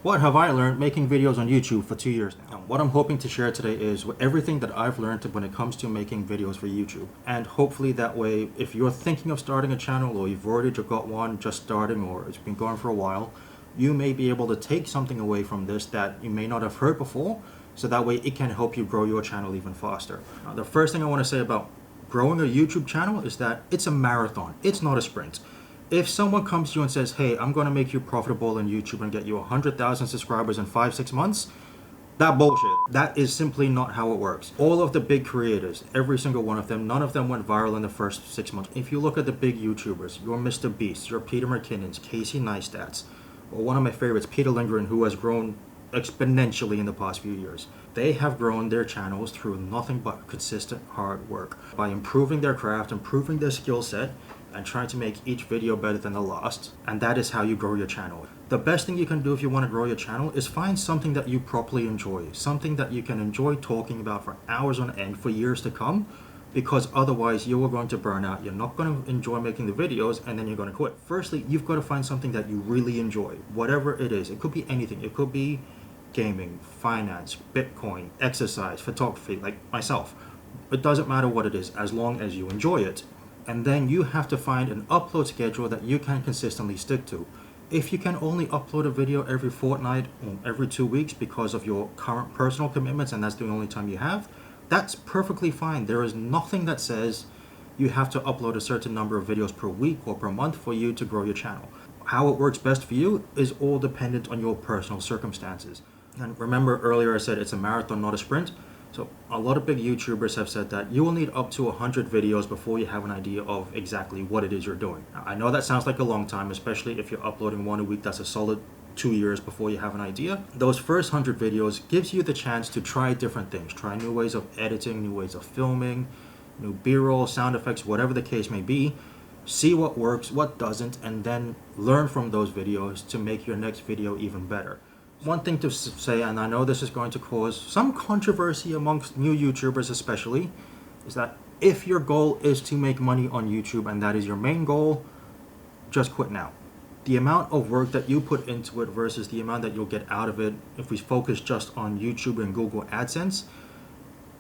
What have I learned making videos on YouTube for 2 years now? What I'm hoping to share today is everything that I've learned when it comes to making videos for YouTube. And hopefully that way, if you're thinking of starting a channel or you've already got one just starting or it's been going for a while, you may be able to take something away from this that you may not have heard before, so that way it can help you grow your channel even faster. Now, the first thing I want to say about growing a YouTube channel is that it's a marathon. It's not a sprint. If someone comes to you and says, hey, I'm going to make you profitable on YouTube and get you 100,000 subscribers in 5-6 months, that bullshit. That is simply not how it works. All of the big creators, every single one of them, none of them went viral in the first 6 months. If you look at the big YouTubers, your Mr. Beast, your Peter McKinnons, Casey Neistats, or one of my favorites, Peter Lindgren, who has grown exponentially in the past few years. They have grown their channels through nothing but consistent hard work by improving their craft, improving their skill set, and trying to make each video better than the last. And that is how you grow your channel. The best thing you can do if you want to grow your channel is find something that you properly enjoy, something that you can enjoy talking about for hours on end for years to come, because otherwise you are going to burn out. You're not going to enjoy making the videos, and then you're going to quit. Firstly, you've got to find something that you really enjoy, whatever it is. It could be anything. It could be gaming, finance, Bitcoin, exercise, photography, like myself. It doesn't matter what it is, as long as you enjoy it. And then you have to find an upload schedule that you can consistently stick to. If you can only upload a video every fortnight or every 2 weeks because of your current personal commitments and that's the only time you have, that's perfectly fine. There is nothing that says you have to upload a certain number of videos per week or per month for you to grow your channel. How it works best for you is all dependent on your personal circumstances. And remember earlier I said it's a marathon, not a sprint. So a lot of big YouTubers have said that you will need up to 100 videos before you have an idea of exactly what it is you're doing. Now, I know that sounds like a long time, especially if you're uploading one a week. That's a solid 2 years before you have an idea. Those first 100 videos gives you the chance to try different things, try new ways of editing, new ways of filming, new B-roll, sound effects, whatever the case may be. See what works, what doesn't, and then learn from those videos to make your next video even better. One thing to say, and I know this is going to cause some controversy amongst new YouTubers especially, is that if your goal is to make money on YouTube and that is your main goal, just quit now. The amount of work that you put into it versus the amount that you'll get out of it, if we focus just on YouTube and Google AdSense,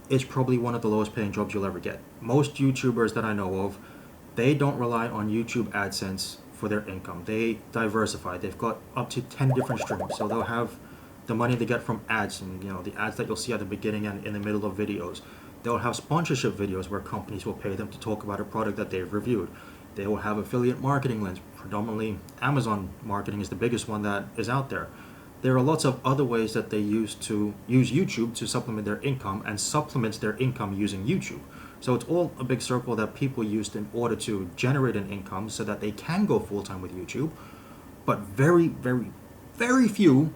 is probably one of the lowest paying jobs you'll ever get. Most YouTubers that I know of, they don't rely on YouTube AdSense for their income. They diversify. They've got up to 10 different streams. So they'll have the money they get from ads, and the ads that you'll see at the beginning and in the middle of videos. They'll have sponsorship videos where companies will pay them to talk about a product that they've reviewed. They will have affiliate marketing links. Predominantly Amazon marketing is the biggest one that is out there. There are lots of other ways that they use YouTube to supplement their income, and supplements their income using YouTube. So it's all a big circle that people use in order to generate an income so that they can go full-time with YouTube. But very, very, very few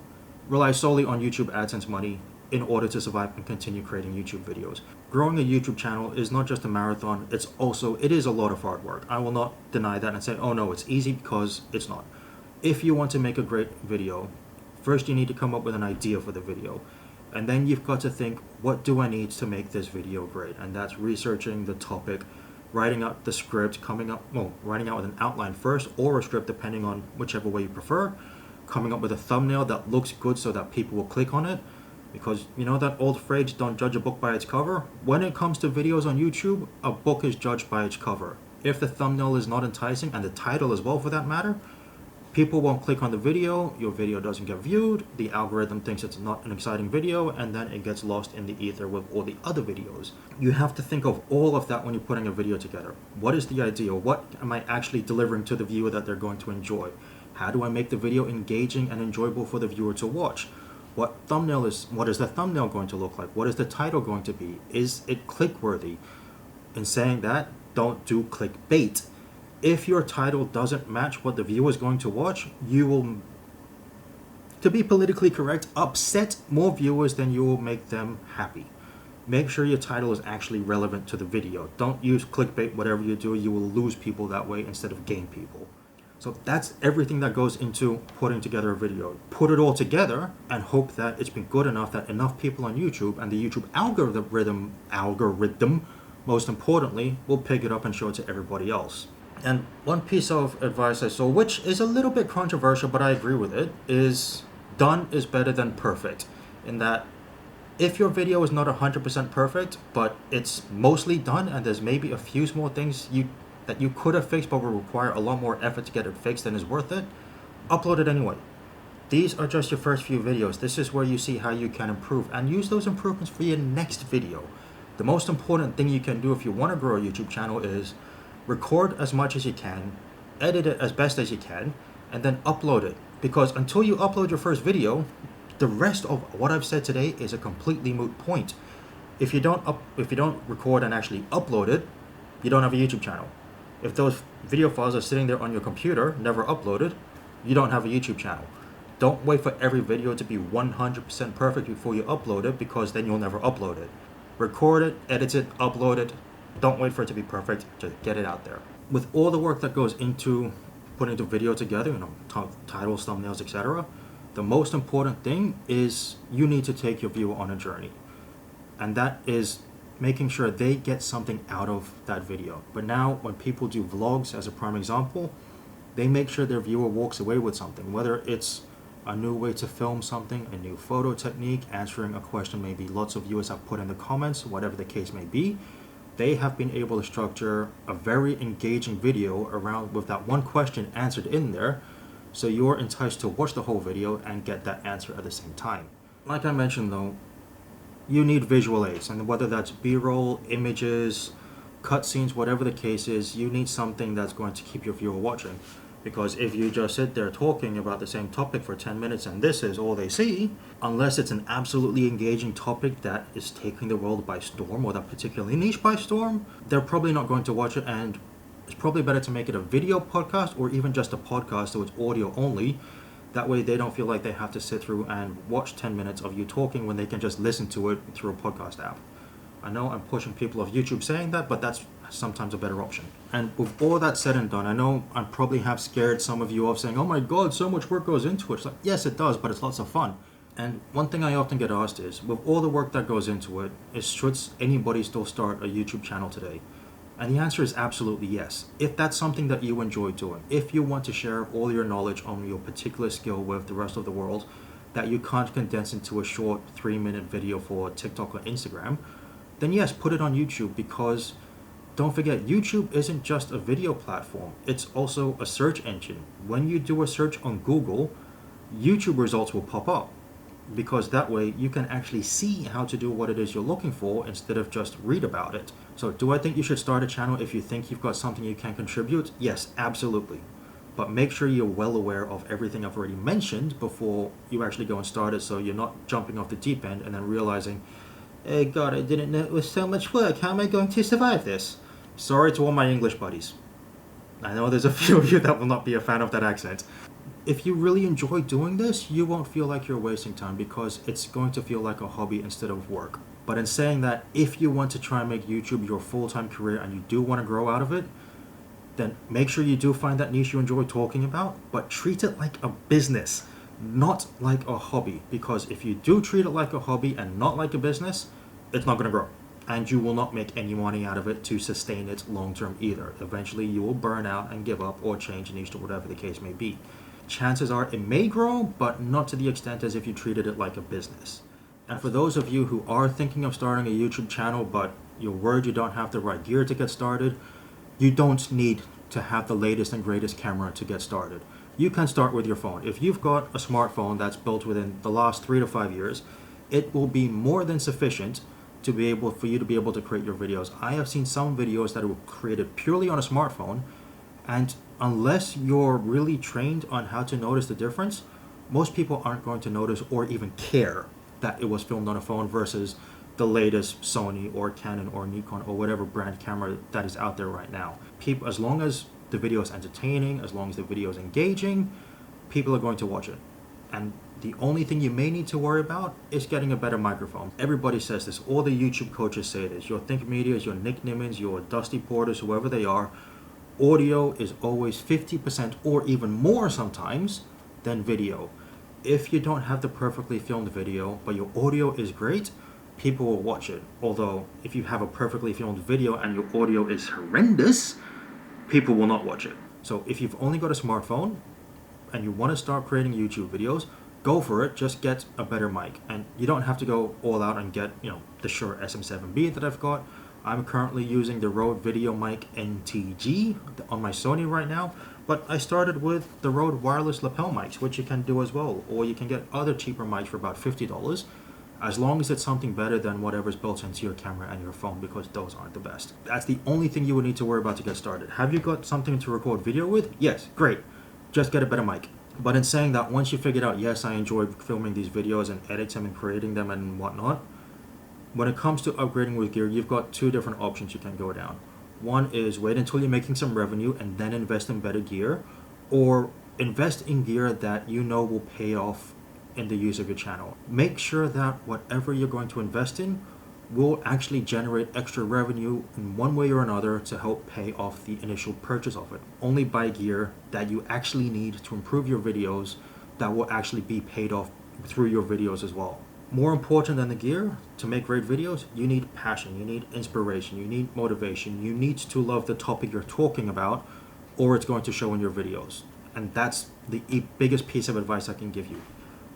rely solely on YouTube AdSense money in order to survive and continue creating YouTube videos. Growing a YouTube channel is not just a marathon, it is a lot of hard work. I will not deny that and say, oh no, it's easy, because it's not. If you want to make a great video, first you need to come up with an idea for the video. And then you've got to think, what do I need to make this video great? And that's researching the topic, writing out the script, writing out with an outline first, or a script depending on whichever way you prefer, coming up with a thumbnail that looks good so that people will click on it. Because you know that old phrase, don't judge a book by its cover? When it comes to videos on YouTube, a book is judged by its cover. If the thumbnail is not enticing, and the title as well for that matter, people won't click on the video, your video doesn't get viewed, the algorithm thinks it's not an exciting video, and then it gets lost in the ether with all the other videos. You have to think of all of that when you're putting a video together. What is the idea? What am I actually delivering to the viewer that they're going to enjoy? How do I make the video engaging and enjoyable for the viewer to watch? What is the thumbnail going to look like? What is the title going to be? Is it click-worthy? In saying that, don't do clickbait. If your title doesn't match what the viewer is going to watch, you will, to be politically correct, upset more viewers than you will make them happy. Make sure your title is actually relevant to the video. Don't use clickbait. Whatever you do, you will lose people that way instead of gain people. So that's everything that goes into putting together a video. Put it all together and hope that it's been good enough that enough people on YouTube and the YouTube algorithm, most importantly, will pick it up and show it to everybody else. And one piece of advice I saw, which is a little bit controversial, but I agree with it, is done is better than perfect, in that if your video is not 100% perfect, but it's mostly done and there's maybe a few small things that you could have fixed but will require a lot more effort to get it fixed than is worth it, upload it anyway. These are just your first few videos. This is where you see how you can improve and use those improvements for your next video. The most important thing you can do if you want to grow a YouTube channel is record as much as you can, edit it as best as you can, and then upload it. Because until you upload your first video, the rest of what I've said today is a completely moot point. If you don't record and actually upload it, you don't have a YouTube channel. If those video files are sitting there on your computer, never uploaded, you don't have a YouTube channel. Don't wait for every video to be 100% perfect before you upload it, because then you'll never upload it. Record it, edit it, upload it. Don't wait for it to be perfect, just get it out there. With all the work that goes into putting the video together, titles, thumbnails, etc., the most important thing is you need to take your viewer on a journey. And that is making sure they get something out of that video. But now when people do vlogs, as a prime example, they make sure their viewer walks away with something, whether it's a new way to film something, a new photo technique, answering a question maybe lots of viewers have put in the comments, whatever the case may be. They have been able to structure a very engaging video around with that one question answered in there, so you're enticed to watch the whole video and get that answer at the same time. Like I mentioned though, you need visual aids, and whether that's B-roll, images, cutscenes, whatever the case is, you need something that's going to keep your viewer watching. Because if you just sit there talking about the same topic for 10 minutes and this is all they see, unless it's an absolutely engaging topic that is taking the world by storm or that particularly niche by storm, they're probably not going to watch it. And it's probably better to make it a video podcast or even just a podcast so it's audio only. That way they don't feel like they have to sit through and watch 10 minutes of you talking when they can just listen to it through a podcast app. I know I'm pushing people off YouTube saying that, but that's sometimes a better option. And with all that said and done, I know I probably have scared some of you off saying, oh my god, so much work goes into it. It's like, yes, it does, but it's lots of fun. And one thing I often get asked is, with all the work that goes into it, should anybody still start a YouTube channel today? And the answer is absolutely yes. If that's something that you enjoy doing, if you want to share all your knowledge on your particular skill with the rest of the world that you can't condense into a short 3-minute video for TikTok or Instagram, then yes, put it on YouTube, because don't forget, YouTube isn't just a video platform. It's also a search engine. When you do a search on Google, YouTube results will pop up, because that way you can actually see how to do what it is you're looking for instead of just read about it. So do I think you should start a channel if you think you've got something you can contribute? Yes, absolutely. But make sure you're well aware of everything I've already mentioned before you actually go and start it, so you're not jumping off the deep end and then realizing, hey god, I didn't know it was so much work. How am I going to survive this? Sorry to all my English buddies. I know there's a few of you that will not be a fan of that accent. If you really enjoy doing this, you won't feel like you're wasting time, because it's going to feel like a hobby instead of work. But in saying that, if you want to try and make YouTube your full-time career and you do want to grow out of it, then make sure you do find that niche you enjoy talking about, but treat it like a business, not like a hobby. Because if you do treat it like a hobby and not like a business, it's not going to grow. And you will not make any money out of it to sustain it long term either. Eventually you will burn out and give up or change niche to whatever the case may be. Chances are it may grow, but not to the extent as if you treated it like a business. And for those of you who are thinking of starting a YouTube channel, but you're worried you don't have the right gear to get started, you don't need to have the latest and greatest camera to get started. You can start with your phone. If you've got a smartphone that's built within the last 3 to 5 years, it will be more than sufficient for you to be able to create your videos. I have seen some videos that were created purely on a smartphone, and unless you're really trained on how to notice the difference, most people aren't going to notice or even care that it was filmed on a phone versus the latest Sony or Canon or Nikon or whatever brand camera that is out there right now. People, as long as the video is entertaining, as long as the video is engaging, people are going to watch it. And the only thing you may need to worry about is getting a better microphone. Everybody says this. All the YouTube coaches say this. Your Think Medias, your Nick Nimmons, your Dusty Porters, whoever they are, audio is always 50% or even more sometimes than video. If you don't have the perfectly filmed video, but your audio is great, people will watch it. Although, if you have a perfectly filmed video and your audio is horrendous, people will not watch it. So if you've only got a smartphone and you want to start creating YouTube videos, go for it. Just get a better mic, and you don't have to go all out and get, the Shure SM7B that I've got. I'm currently using the Rode Video Mic NTG on my Sony right now, but I started with the Rode wireless lapel mics, which you can do as well, or you can get other cheaper mics for about $50, as long as it's something better than whatever's built into your camera and your phone, because those aren't the best. That's the only thing you would need to worry about to get started. Have you got something to record video with? Yes, great. Just get a better mic. But in saying that, once you figured out, yes, I enjoy filming these videos and editing and creating them and whatnot, when it comes to upgrading with gear, you've got two different options you can go down. One is wait until you're making some revenue and then invest in better gear, or invest in gear that you know will pay off in the use of your channel. Make sure that whatever you're going to invest in will actually generate extra revenue in one way or another to help pay off the initial purchase of it. Only buy gear that you actually need to improve your videos that will actually be paid off through your videos as well. More important than the gear, to make great videos, you need passion, you need inspiration, you need motivation, you need to love the topic you're talking about, or it's going to show in your videos. And that's the biggest piece of advice I can give you.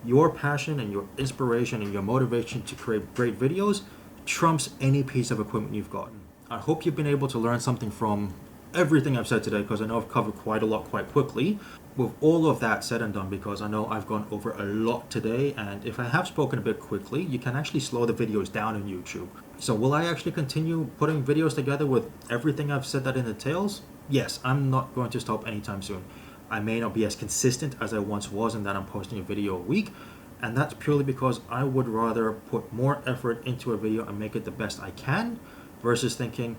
Your passion and your inspiration and your motivation to create great videos trumps any piece of equipment you've got. I hope you've been able to learn something from everything I've said today, because I know I've covered quite a lot quite quickly. With all of that said and done, because I know I've gone over a lot today, and if I have spoken a bit quickly, you can actually slow the videos down on YouTube. So will I actually continue putting videos together with everything I've said that it entails? Yes, I'm not going to stop anytime soon. I may not be as consistent as I once was in that I'm posting a video a week, and that's purely because I would rather put more effort into a video and make it the best I can, versus thinking,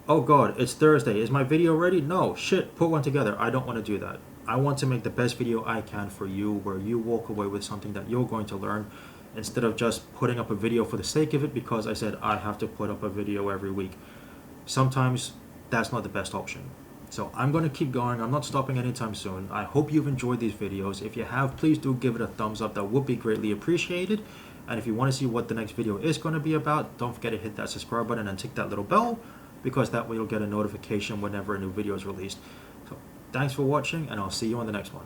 oh god, it's Thursday, is my video ready? No, shit, put one together. I don't want to do that. I want to make the best video I can for you, where you walk away with something that you're going to learn, instead of just putting up a video for the sake of it because I said I have to put up a video every week. Sometimes that's not the best option. So I'm going to keep going. I'm not stopping anytime soon. I hope you've enjoyed these videos. If you have, please do give it a thumbs up. That would be greatly appreciated. And if you want to see what the next video is going to be about, don't forget to hit that subscribe button and tick that little bell, because that way you'll get a notification whenever a new video is released. So thanks for watching, and I'll see you on the next one.